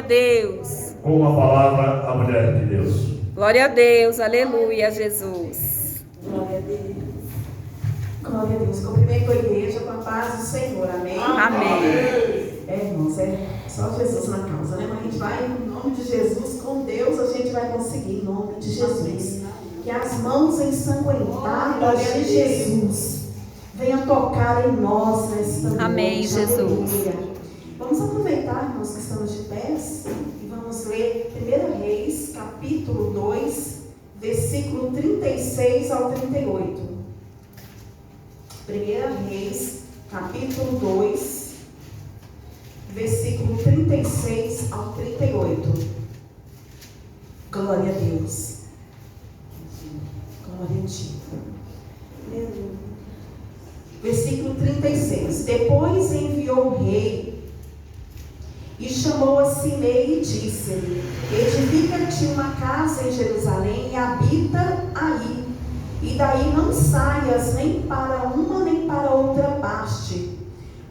Deus. Com a palavra, a mulher de Deus. Glória a Deus, aleluia, Jesus. Glória a Deus. Glória a Deus. Cumprimento a igreja com a paz do Senhor. Amém? Amém. Irmãos, é só Jesus na causa, né? Mas a gente vai, em nome de Jesus, com Deus a gente vai conseguir, em nome de Jesus. Que as mãos ensanguentadas de Jesus venham tocar em nós nesta noite. Amém, Jesus. Aleluia. Vamos aproveitar, irmãos, que estamos de pés e vamos ler 1 Reis, capítulo 2, versículo 36 ao 38. 1 Reis, capítulo 2, versículo 36 ao 38. Glória a Deus. Glória a Ti. Versículo 36. Depois enviou o rei e chamou a Simei e disse-lhe: edifica-te uma casa em Jerusalém e habita aí, e daí não saias nem para uma nem para outra parte.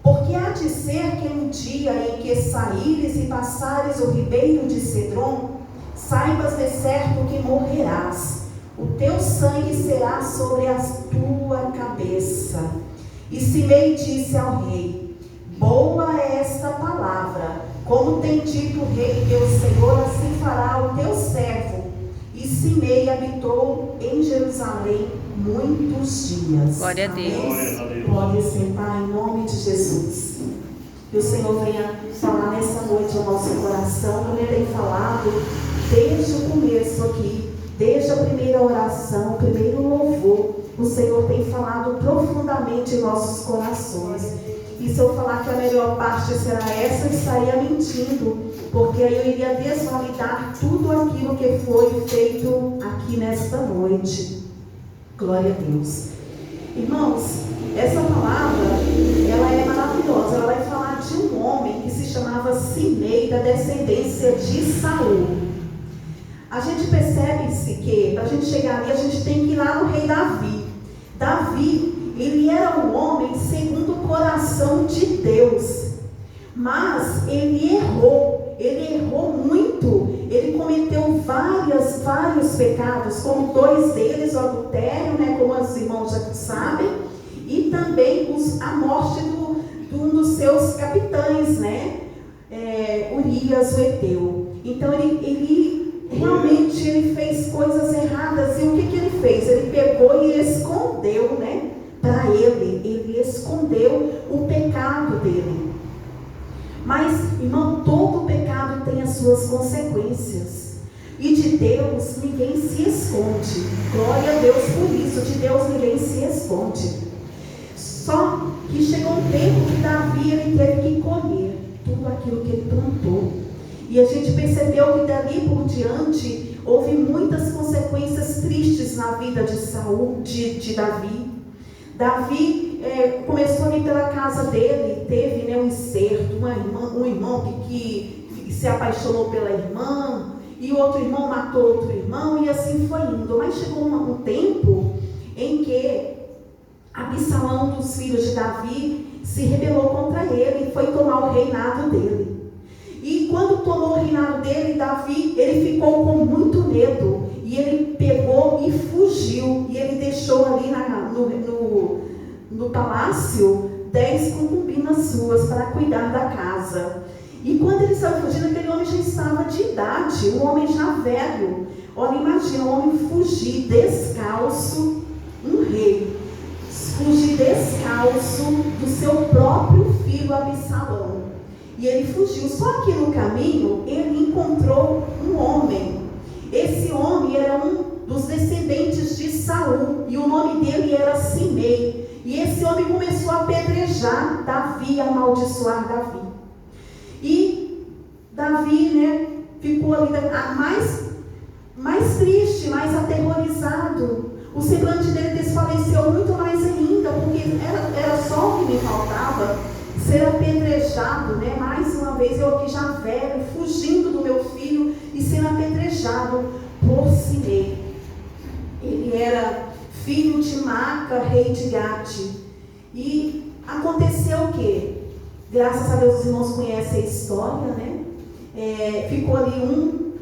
Porque há de ser que no dia em que saíres e passares o ribeiro de Cedron, saibas de certo que morrerás. O teu sangue será sobre a tua cabeça. E Simei disse ao rei: boa é esta palavra, como tem dito o rei teu senhor, assim fará o teu servo. E Simei habitou em Jerusalém muitos dias. Glória a Deus. Pode sentar em nome de Jesus. Que o Senhor venha falar nessa noite ao nosso coração, como Ele tem falado desde o começo aqui, desde a primeira oração, o primeiro louvor. O Senhor tem falado profundamente em nossos corações. E se eu falar que a melhor parte será essa, eu estaria mentindo, porque aí eu iria desvalidar tudo aquilo que foi feito aqui nesta noite. Glória a Deus. Irmãos, essa palavra, ela é maravilhosa. Ela vai falar de um homem que se chamava Simei, da descendência de Saul. A gente percebe-se que, para a gente chegar ali, a gente tem que ir lá no rei Davi. Davi, ele era um homem segundo o coração de Deus, mas ele errou muito. Ele cometeu vários pecados, como dois deles, o adultério, né, como os irmãos já sabem, e também a morte de um dos seus capitães, né, Urias, o Heteu. Então realmente ele fez coisas erradas. E o que ele fez? Ele pegou e escondeu, né, para ele escondeu o pecado dele. Mas, irmão, todo pecado tem as suas consequências. E de Deus ninguém se esconde. Glória a Deus por isso. De Deus ninguém se esconde. Só que chegou um tempo que Davi ele teve que colher tudo aquilo que ele plantou. E a gente percebeu que dali por diante houve muitas consequências tristes na vida de Davi. Davi começou ali pela casa dele, teve, né, um encerto, um irmão que se apaixonou pela irmã, e o outro irmão matou outro irmão, e assim foi indo. Mas chegou um tempo em que Absalão, dos filhos de Davi, se rebelou contra ele e foi tomar o reinado dele. E quando tomou o reinado dele, Davi, ele ficou com muito medo, e ele pegou e fugiu, e ele deixou ali no palácio 10 concubinas suas para cuidar da casa. E quando ele saiu fugindo, aquele homem já estava de idade, um homem já velho. Olha, imagina um homem fugir descalço, um rei, fugir descalço do seu próprio filho Absalão. E ele fugiu. Só que no caminho ele encontrou um homem. Esse homem era um dos descendentes de Saul, e o nome dele era Simei. E esse homem começou a apedrejar Davi, a amaldiçoar Davi. E Davi, né, ficou ali mais triste, mais aterrorizado. O semblante dele desfaleceu muito mais ainda, porque era só o que me faltava, ser apedrejado, né? Mais uma vez, eu aqui já velho, fugindo do meu filho e sendo apedrejado por Simei. Ele era filho de Maca, rei de Gate. E aconteceu o quê? Graças a Deus os irmãos conhecem a história, né? ficou ali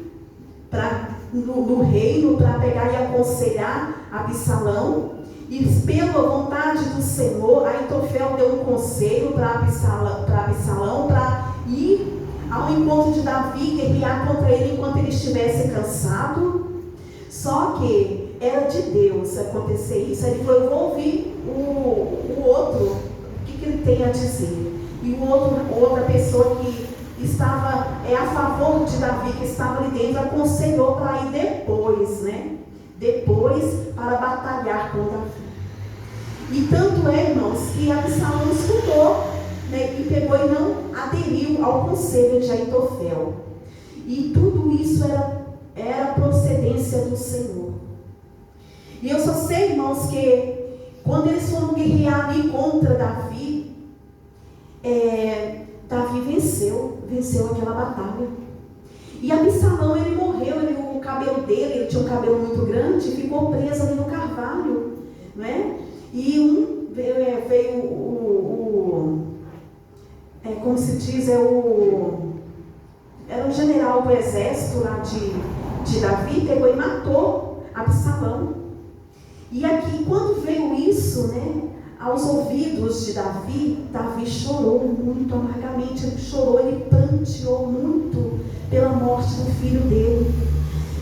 no reino para pegar e aconselhar Absalão. E pela vontade do Senhor, Aitofel deu um conselho para Absalão para ir ao encontro de Davi, guerrear contra ele enquanto ele estivesse cansado. Só que era de Deus acontecer isso. Ele falou: eu vou ouvir o outro, o que ele tem a dizer. E outra pessoa que estava a favor de Davi, que estava ali dentro, aconselhou para ir depois, né? Depois, para batalhar com Davi. E tanto é, irmãos, que Absalão escutou, né, e pegou e não aderiu ao conselho de Aitofel. E tudo isso era procedência do Senhor. E eu só sei, irmãos, que quando eles foram guerrear ali contra Davi, Davi venceu aquela batalha. E Absalão, ele morreu, o cabelo dele, ele tinha um cabelo muito grande, ficou preso ali no carvalho, não é? E veio como se diz, era um general do exército lá de Davi, pegou e matou Absalão. E aqui, quando veio isso, né, aos ouvidos de Davi chorou muito amargamente, ele pranteou muito pela morte do filho dele.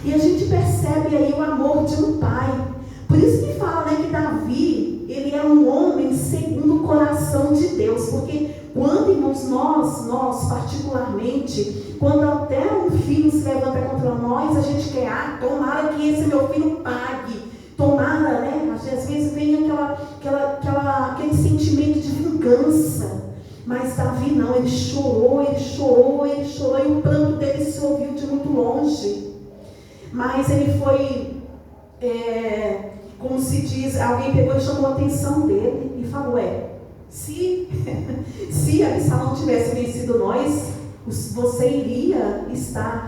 E a gente percebe aí o amor de um pai. Por isso que fala, né, que Davi, ele é um homem segundo o coração de Deus. Porque quando, irmãos, nós particularmente, quando até um filho se levanta contra nós, a gente quer, tomara que esse meu filho pague. Tomara, né? Às vezes vem aquele sentimento de vingança. Mas Davi não, ele chorou, e o pranto dele se ouviu de muito longe. Mas ele foi, como se diz, alguém pegou e chamou a atenção dele e falou: se Absalão tivesse vencido nós, você iria estar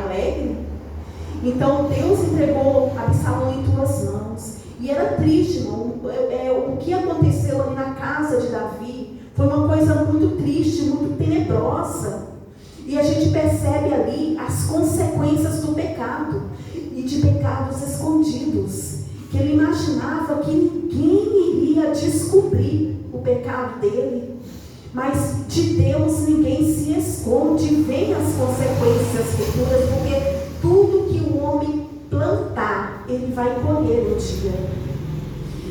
alegre? Então Deus entregou Absalão em tuas mãos. E era triste, irmão. O que aconteceu ali na casa de Davi foi uma coisa muito triste, muito tenebrosa. E a gente percebe ali as consequências do pecado e de pecados escondidos. Que ele imaginava que ninguém iria descobrir o pecado dele. Mas de Deus ninguém se esconde. Vem as consequências futuras, porque tudo que o homem plantar, ele vai colher um dia.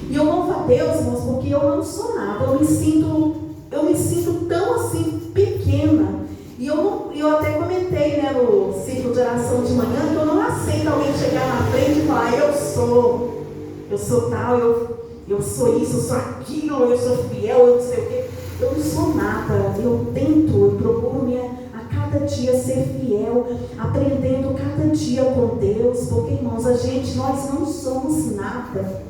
E eu louvo a Deus, irmãos, porque eu não sou nada. Eu me sinto tão assim, pequena. E eu até comentei, né, no ciclo de oração de manhã, que eu não aceito alguém chegar na frente e falar: eu sou tal, eu sou isso, eu sou aquilo, eu sou fiel, eu não sei o quê. Eu não sou nada. Eu procuro a cada dia ser fiel, aprendendo cada dia com Deus, porque, irmãos, nós não somos nada.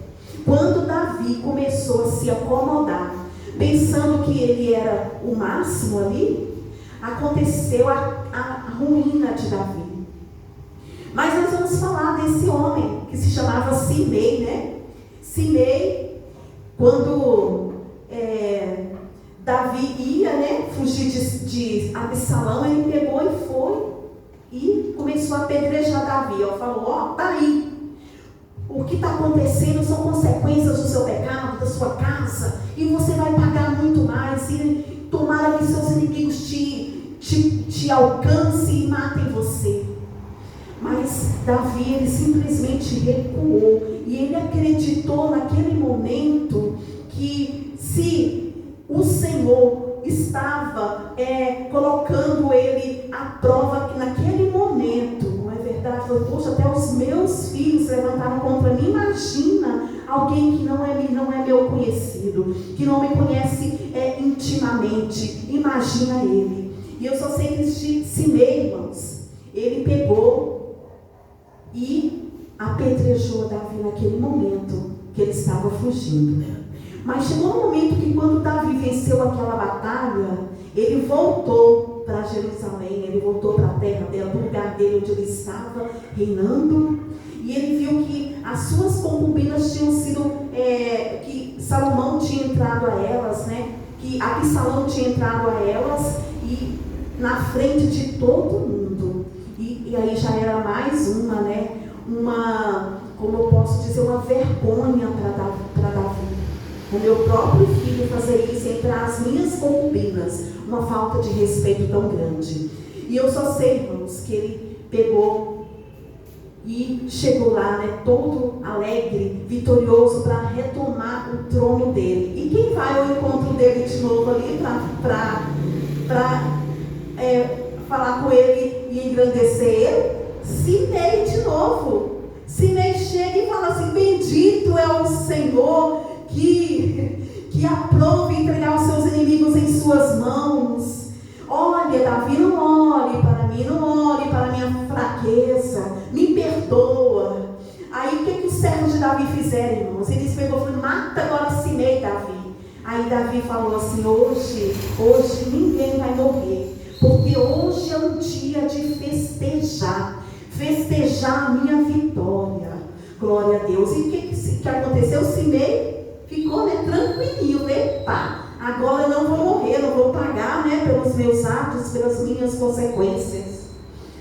Quando Davi começou a se acomodar, pensando que ele era o máximo ali, aconteceu a ruína de Davi. Mas nós vamos falar desse homem que se chamava Simei, né? Simei, quando Davi ia, né, fugir de Absalão, ele pegou e foi e começou a apedrejar Davi. Ele falou: tá aí. O que está acontecendo são consequências do seu pecado, da sua casa, e você vai pagar muito mais. E tomara que seus inimigos te alcancem e matem você. Mas Davi, ele simplesmente recuou. E ele acreditou naquele momento que se o Senhor estava colocando ele à prova naquele momento, não é verdade? Falei: poxa, até os meus filhos se levantaram contra mim. Imagina alguém que não é meu conhecido, que não me conhece intimamente. Imagina ele. E eu só sei que Simei, irmãos, ele pegou e apedrejou Davi naquele momento que ele estava fugindo. Mas chegou um momento que, quando Davi venceu aquela batalha, ele voltou para Jerusalém, ele voltou para a terra dela, para o lugar dele onde ele estava reinando. E ele viu que as suas concubinas tinham sido, que Salomão tinha entrado a elas, né? Que Absalão tinha entrado a elas, e na frente de todo mundo. E aí já era mais uma, né? Como eu posso dizer, uma vergonha para Davi. O meu próprio filho fazer isso entre as minhas concubinas, uma falta de respeito tão grande. E eu só sei, irmãos, que ele pegou e chegou lá, né, todo alegre, vitorioso, para retomar o trono dele. E quem vai ao encontro dele de novo ali para falar com ele e engrandecer ele? Simei de novo. Simei chega e fala assim: bendito é o Senhor que aprove entregar os seus inimigos em suas mãos. Olha, Davi, não olhe para mim, não olhe para a minha fraqueza, me perdoa. Aí o que os servos de Davi fizeram, irmãos? Eles pegou e falaram: mata agora Simei, Davi. Aí Davi falou assim: hoje ninguém vai morrer, porque hoje é um dia de festejar a minha vitória. Glória a Deus. E o que aconteceu? Simei ficou, né, tranquilinho, né? Pá. Agora eu não vou morrer, não vou pagar, né, pelos meus atos, pelas minhas consequências.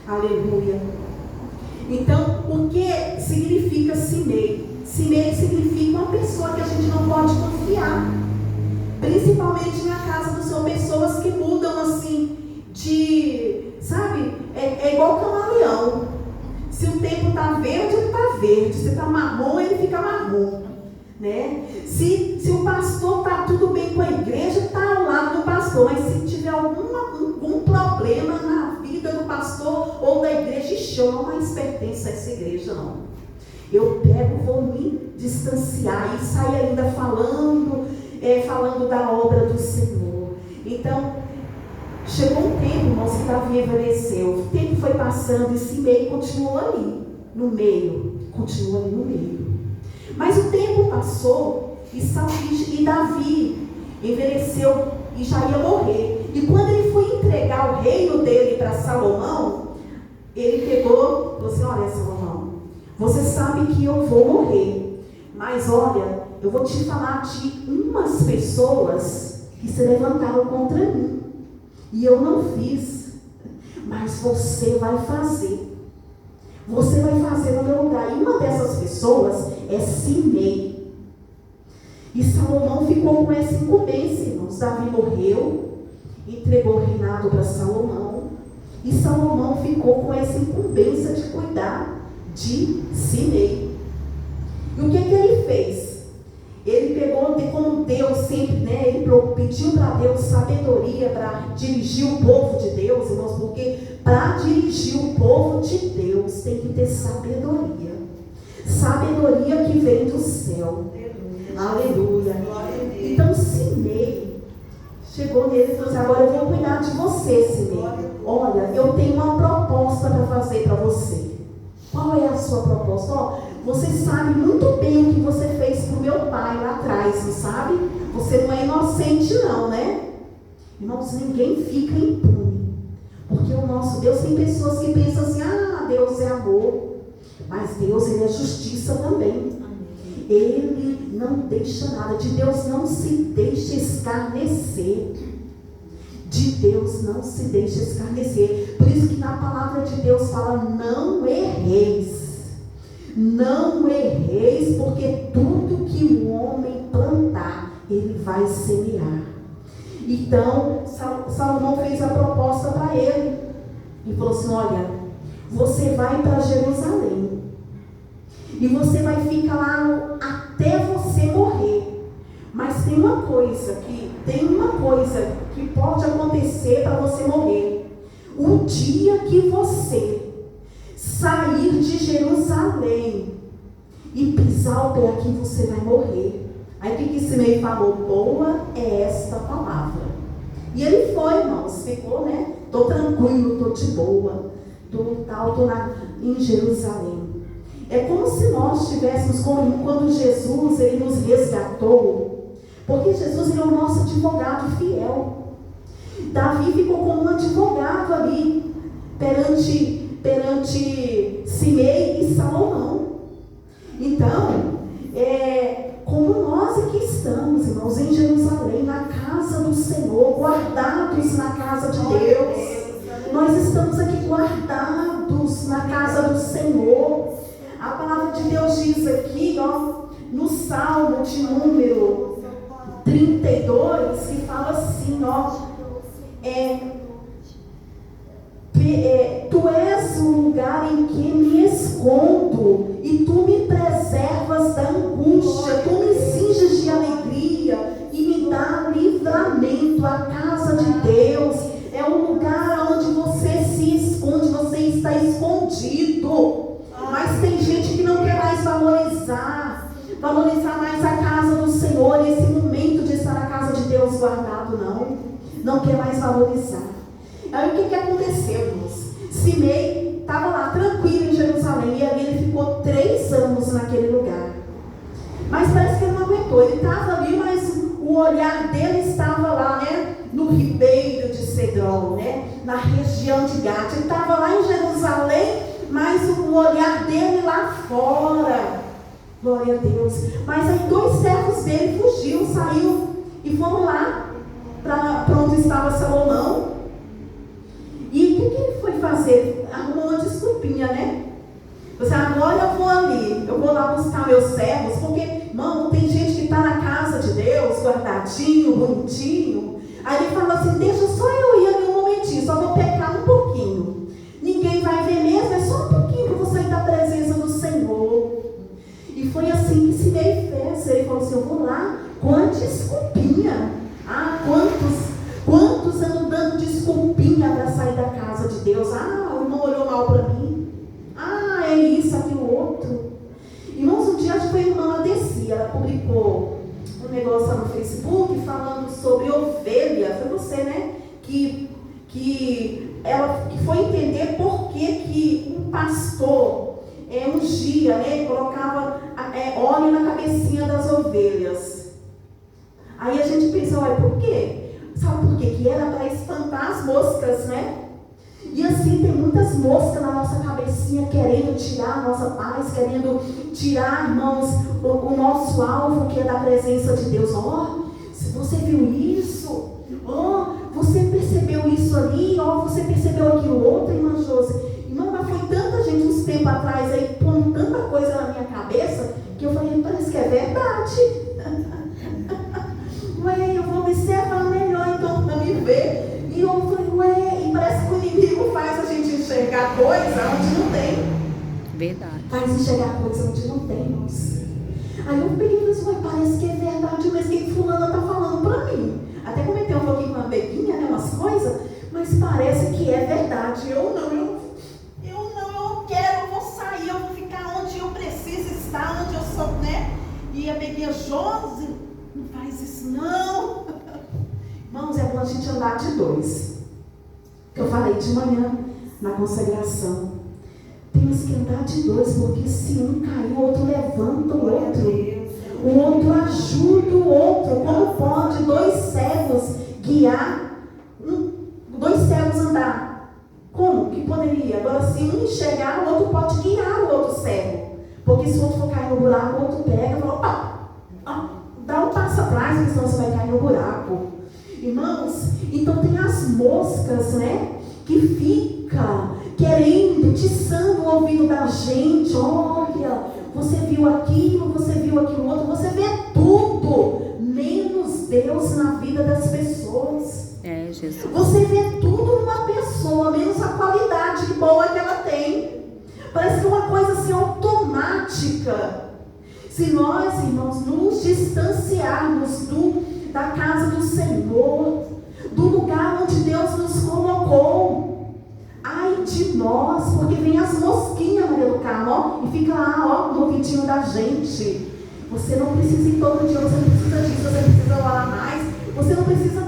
Aleluia. Então, o que significa Simei? Simei significa uma pessoa que a gente não pode confiar. Principalmente na casa do Senhor, pessoas que mudam assim, sabe? É igual camaleão. Se o tempo está verde, ele está verde. Se está marrom, ele fica marrom. Né? Se o pastor está tudo bem com a igreja, está ao lado do pastor, mas se tiver algum problema na vida do pastor ou da igreja, eu não mais pertenço a essa igreja, não. Eu vou me distanciar e sair ainda falando da obra do Senhor. Então, chegou um tempo, irmãos, que Davi envelheceu. O tempo foi passando e Simei continuou ali, no meio. Mas o tempo passou e Davi envelheceu e já ia morrer. E quando ele foi entregar o reino dele para Salomão, ele pegou e falou assim: olha, Salomão, você sabe que eu vou morrer, mas olha, eu vou te falar de umas pessoas que se levantaram contra mim. E eu não fiz, mas você vai fazer. Você vai fazer no meu lugar. E uma dessas pessoas é Simei. E Salomão ficou com essa incumbência, irmãos. Davi morreu, entregou o reinado para Salomão. E Salomão ficou com essa incumbência de cuidar de Simei. E o que ele fez? Ele pegou, como Deus sempre, né? Ele pediu para Deus sabedoria para dirigir o povo de Deus, irmãos, porque para dirigir o povo de Deus tem que ter sabedoria. Sabedoria que vem do céu. Aleluia. Então Simei chegou nele e falou assim: agora eu vou cuidar de você, Simei. Olha, eu tenho uma proposta para fazer para você. Qual é a sua proposta? Você sabe muito bem o que você fez para o meu pai lá atrás, não sabe? Você não é inocente não, né? Irmãos, ninguém fica impune. Porque o nosso Deus, tem pessoas que pensam assim: Deus é amor. Mas Deus, Ele é justiça também. Ele não deixa nada. De Deus não se deixa escarnecer. De Deus não se deixa escarnecer. Por isso que na palavra de Deus fala: não erreis. Não erreis, porque tudo que o homem plantar, ele vai semear. Então, Salomão fez a proposta para ele. E falou assim: olha, você vai para Jerusalém. E você vai ficar lá até você morrer. Mas tem uma coisa que pode acontecer para você morrer. O dia que você sair de Jerusalém e pisar o pé aqui, você vai morrer. Aí o que Simei falou? Boa é esta palavra. E ele foi, irmãos, ficou, né? Tô tranquilo, tô de boa, tô em Jerusalém. É como se nós estivéssemos, quando Jesus, ele nos resgatou, porque Jesus, ele é o nosso advogado fiel. Davi ficou como um advogado ali perante Simei e Salomão. Então, como nós aqui estamos, irmãos, em Jerusalém, na casa do Senhor, guardados na casa de Deus. diz aqui, no Salmo de número 32, que fala assim, tu és o lugar em que me escondo, e tu me preservas da angústia, tu me cinges de alegria, e me dá livramento. A casa de Deus é o lugar onde você se esconde, você está escondido. Mas tem gente que não quer mais valorizar mais a casa do Senhor, esse momento de estar na casa de Deus guardado, não quer mais valorizar. Aí o que aconteceu, irmãos? Simei estava lá tranquilo em Jerusalém, e ali ele ficou 3 anos naquele lugar. Mas parece que ele não aguentou, ele estava ali, mas o olhar dele estava lá, no ribeiro de Cedron, na região de Gade. Ele estava lá em Jerusalém, mas o olhar dele lá fora. Glória a Deus. Mas aí 2 servos dele saiu e foram lá para onde estava Salomão. E o que ele foi fazer? Arrumou uma desculpinha, Você, agora eu vou ali, eu vou lá buscar meus servos, porque, irmão, tem gente que está na casa de Deus, guardadinho, bonitinho. Aí ele fala assim, deixa só eu ir ali um momentinho, só vou pecar um pouquinho. Ninguém vai ver mesmo, é só um pouquinho para você ir da presença do Senhor. E foi assim que Simei fez. Ele falou assim, eu vou lá com a desculpinha. Quantos andam dando desculpinha para sair da casa de Deus? O irmão olhou mal para mim. É isso, aquilo outro. Irmãos, um dia acho que foi a irmã Adessi, ela publicou um negócio lá no Facebook falando sobre ovelha. Foi você, que ela que foi entender por que um pastor ungia, colocava óleo na cabecinha das ovelhas. Aí a gente pensou, por quê? Sabe por quê? Que era para espantar as moscas, E assim tem muitas moscas na nossa cabecinha, querendo tirar a nossa paz, querendo tirar, irmãos, o nosso alvo, que é da presença de Deus. Se você viu isso, você percebeu isso ali, você percebeu aquilo outro, irmã Josi. Irmão, mas foi tanta gente uns tempos atrás aí, pondo tanta coisa na minha cabeça, que eu falei, parece que é verdade. Eu vou observar melhor então para me ver. E eu falei, e parece que o inimigo faz a gente enxergar coisa onde não tem. Verdade. Faz enxergar coisa onde não tem, irmãos. Aí eu peguei e falei, parece que é verdade, mas o que fulana está falando para mim? Até comentei um pouquinho com a Beguinha, umas coisas, mas parece que é verdade. Eu não quero, eu vou sair, eu vou ficar onde eu preciso estar, onde eu sou, E a Beguinha, Josi, não faz isso não. Irmãos, é bom a gente andar de 2. Que eu falei de manhã na consagração. Temos que andar de 2, porque se um cair, o outro levanta o outro. O outro ajuda o outro. Como pode 2 cegos guiar, 2 cegos andar? Como que poderia? Agora, se um enxergar, o outro pode guiar o outro cego. Porque se o outro for cair no buraco, o outro pega e fala, dá um passo atrás, porque senão você vai cair no buraco. Irmãos, então tem as moscas, que fica querendo, tiçando o ouvido da gente. Olha, você viu aquilo outro, você vê tudo, menos Deus na vida das pessoas. Jesus. Você vê tudo numa pessoa, menos a qualidade boa que ela tem. Parece que é uma coisa assim automática. Se nós, irmãos, nos distanciarmos da casa do Senhor, do lugar onde Deus nos colocou, ai de nós, porque vem as mosquinhas, Maria do Carmo, e fica lá, no ouvidinho da gente. Você não precisa ir todo dia, você não precisa disso, você não precisa orar mais, você não precisa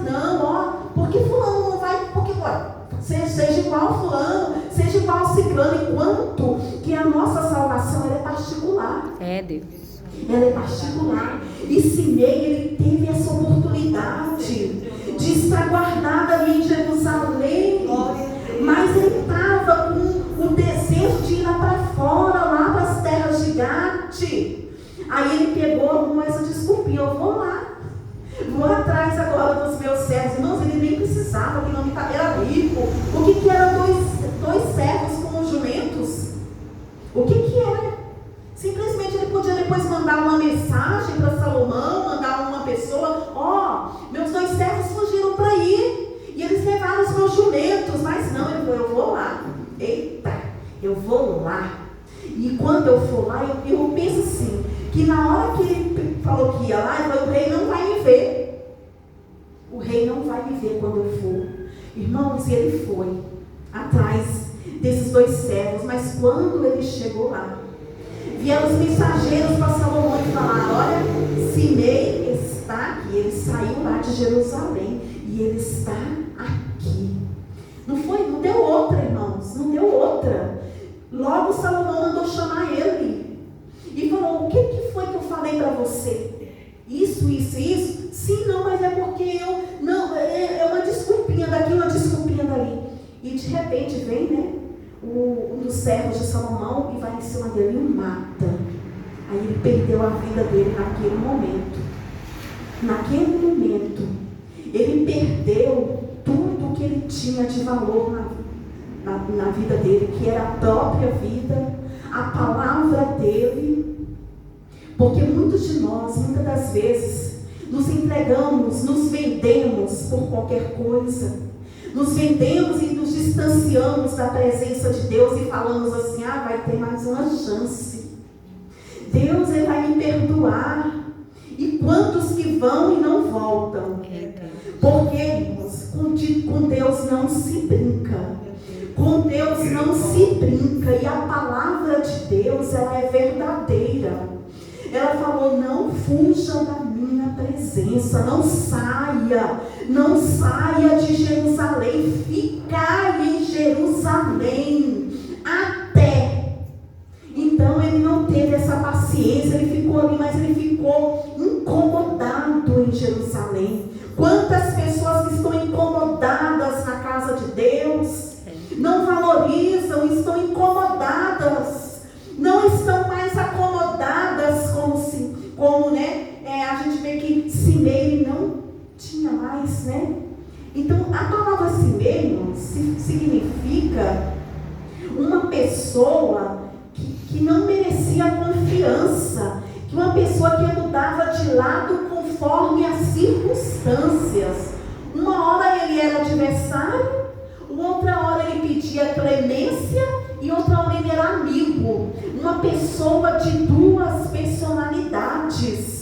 porque fulano não vai, porque seja igual fulano, seja igual ciclano, enquanto que a nossa salvação ela é particular. Deus. Ela é particular. E Simei, ele teve essa oportunidade de estar guardado ali em Jerusalém. Mas ele estava com o desejo de ir lá para fora, lá para as terras de Gade. Aí ele pegou essa desculpinha, eu vou lá. Vou atrás agora dos meus servos. Irmãos, ele nem precisava, que não era rico. O que eram dois servos com os jumentos? O que era? Simplesmente ele vou lá. E quando eu for lá, eu penso assim, que na hora que ele falou que ia lá, ele falou, o rei não vai me ver. O rei não vai me ver quando eu for. Irmãos, ele foi atrás desses 2 servos, mas quando ele chegou lá, vieram os mensageiros para Salomão e falaram, olha, Simei está aqui, ele saiu lá de Jerusalém e ele está aqui. Não deu outra, irmãos, não deu outra. Logo Salomão mandou chamar ele e falou, o que foi que eu falei para você? Isso. Sim, não, mas é porque é uma desculpinha daqui, uma desculpinha dali. E de repente vem, né, um dos servos de Salomão e vai em cima dele e o mata. Aí ele perdeu a vida dele naquele momento. Naquele momento, ele perdeu tudo que ele tinha de valor na vida dele, que era a própria vida, a palavra dele. Porque muitas das vezes, nos entregamos, nos vendemos por qualquer coisa. Nos vendemos e nos distanciamos da presença de Deus e falamos assim, vai ter mais uma chance. Deus, ele vai me perdoar. E quantos que vão e não voltam? Porque, irmãos, com Deus não se brinca. Com Deus não se brinca. E a palavra de Deus, ela é verdadeira. Ela falou, não fuja da minha presença, não saia de Jerusalém, ficai em Jerusalém, até. Então ele não teve essa paciência, ele ficou ali, mas ele ficou incomodado em Jerusalém. Quantas pessoas que estão incomodadas na casa de Deus, não valorizam, estão incomodadas, não estão mais acomodadas como a gente vê que Simei não tinha mais, né? Então a palavra Simei significa uma pessoa que não merecia confiança, que uma pessoa que mudava de lado conforme as circunstâncias. Uma hora ele era adversário, outra hora ele pedia clemência e outra hora ele era amigo. Uma pessoa de 2 personalidades.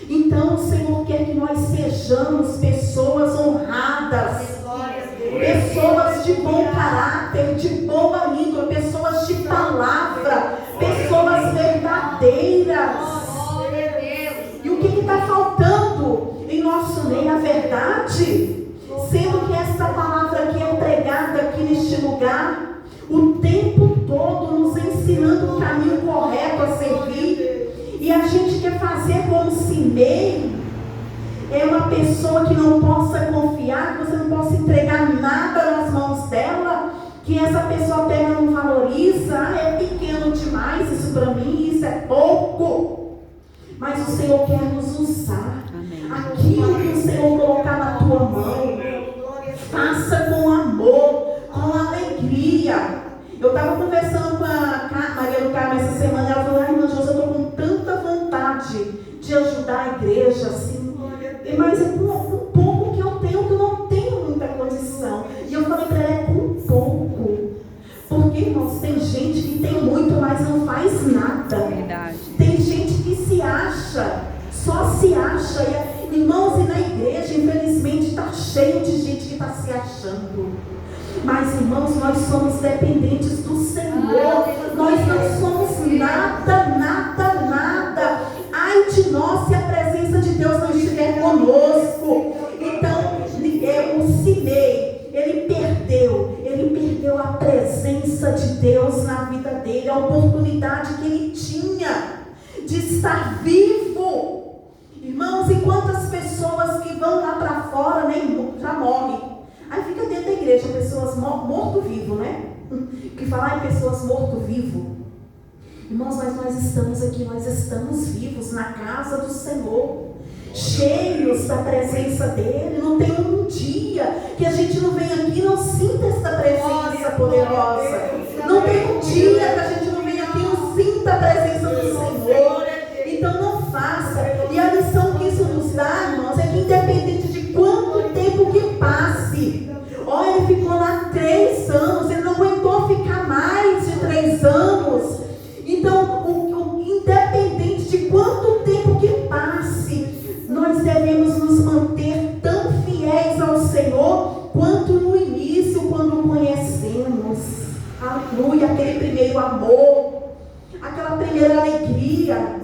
Então o Senhor quer que nós sejamos pessoas honradas, pessoas de bom caráter, de boa índole, pessoas de palavra, pessoas verdadeiras. E o que está faltando em nosso meio? A verdade. Sendo que esta palavra que é pregada aqui neste lugar, o tempo todo nos ensinando o caminho correto a seguir, e a gente quer fazer como Simei, é uma pessoa que não possa confiar, que você não possa entregar nada nas mãos dela, que essa pessoa pega e não valoriza, é pequeno demais isso para mim, isso é pouco. Mas o Senhor quer nos usar. Aquilo que o Senhor colocar na tua mão, faça com amor, com alegria. Eu estava conversando com a Maria do Carmo essa semana, ela falou, irmã Josi, eu estou com tanta vontade de ajudar a igreja, assim, mas é com pouco que eu tenho, que eu não tenho muita condição. E eu falei para ela, é com pouco. Porque, irmãos, tem gente que tem muito, mas não faz nada. Verdade. Tem gente que se acha, só se acha. Irmãos, e na igreja, infelizmente, está cheio de gente que está se achando. Mas, irmãos, nós somos dependentes do Senhor. Nós não somos nada. Ai de nós se a presença de Deus não estiver conosco. Então, o Simei, ele perdeu a presença de Deus na vida dele, a oportunidade que ele tinha de estar vivo. Irmãos, e quantas pessoas que vão lá para fora, já morrem. Aí fica dentro da igreja, pessoas morto-vivo, né? Que falar em pessoas morto-vivo. Irmãos, mas nós estamos aqui, nós estamos vivos na casa do Senhor, cheios da presença dEle. Não tem um dia que a gente não vem aqui e não sinta essa presença poderosa. Não tem um dia que a gente não vem aqui e não sinta a presença do Senhor. Então não faça. E a lição que isso nos dá, irmãos, é que independente de quanto tempo que passe, ele ficou lá 3 anos, ele não aguentou ficar mais de 3 anos. devemos nos manter tão fiéis ao Senhor quanto no início, quando o conhecemos. Aleluia, aquele primeiro amor, aquela primeira alegria.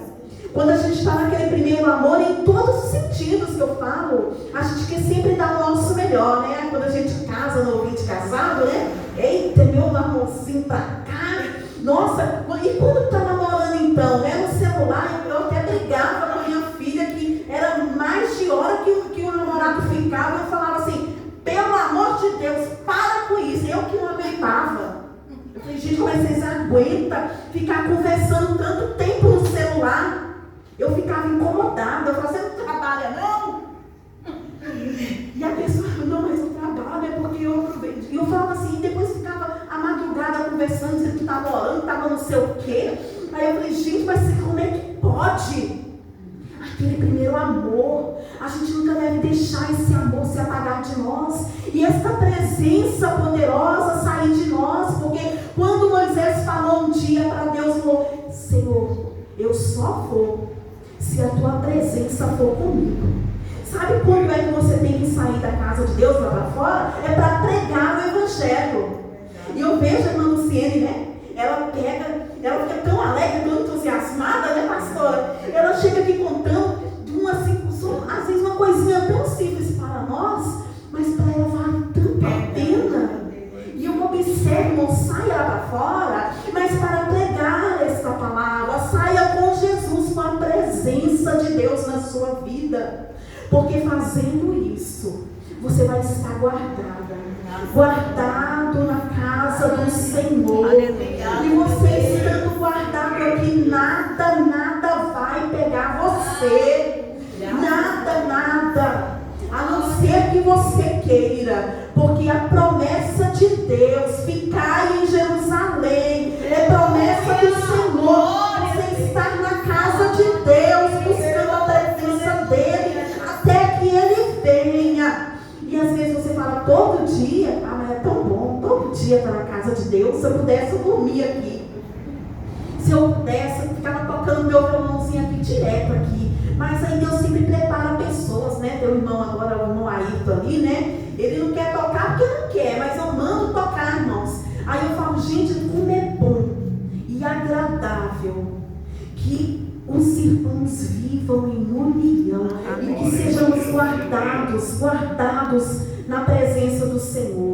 Quando a gente está naquele primeiro amor, em todos os sentidos que eu falo, a gente quer sempre dar o nosso melhor, né? Quando a gente casa, novinho de casado, né? Eita, meu amorzinho pra cá. Nossa, e quando tá namorando então, né? No celular, eu até brigava com a minha filha, que era mais de hora que o namorado ficava. Eu falava assim, pelo amor de Deus, para com isso. Eu que não aguentava. Eu falei, gente, como é que vocês aguentam ficar conversando tanto tempo no celular? Eu ficava incomodada. Eu falava, você não trabalha não? E a pessoa, não, mas eu trabalho, é porque eu aproveito. E eu falava assim, e depois ficava a madrugada conversando, dizendo que estava orando, estava não sei o quê. Aí eu falei, gente, mas como é que pode? Aquele primeiro amor, a gente nunca deve deixar esse amor se apagar de nós. E essa presença poderosa sair de nós, porque quando Moisés falou um dia para Deus, falou, Senhor, eu só vou se a tua presença for comigo. Sabe quando é que você tem que sair da casa de Deus lá para fora? É para pregar o Evangelho. E eu vejo a irmã Luciene, né? Ela fica tão alegre, tão entusiasmada, né, pastora? Ela chega aqui contando de uma, assim, às vezes uma coisinha tão simples para nós, mas para ela vale tanto a pena. E eu observo, não saia lá para fora, mas para pregar esta palavra, saia com Jesus, com a presença de Deus na sua vida. Porque fazendo isso, você vai estar guardado na casa do Senhor. E você estando guardado aqui, nada vai pegar você. Nada. A não ser que você queira. Porque a promessa de Deus, ficar em Jerusalém, é promessa do Senhor. Você estar na casa de Deus, buscando a presença dEle, até que Ele venha. E às vezes você fala, todo dia, mas é tão bom, todo dia estar na casa de Deus. Se eu pudesse, eu dormia aqui. Se eu pudesse, eu ficava tocando meu violãozinho aqui, direto aqui. Mas aí Deus sempre prepara pessoas, né? Tem um irmão agora, o irmão Ayrton ali, né? Ele não quer tocar porque não quer, mas eu mando tocar, irmãos. Aí eu falo, gente, como é bom e agradável que os irmãos vivam em união. Amém. E que sejamos guardados na presença do Senhor.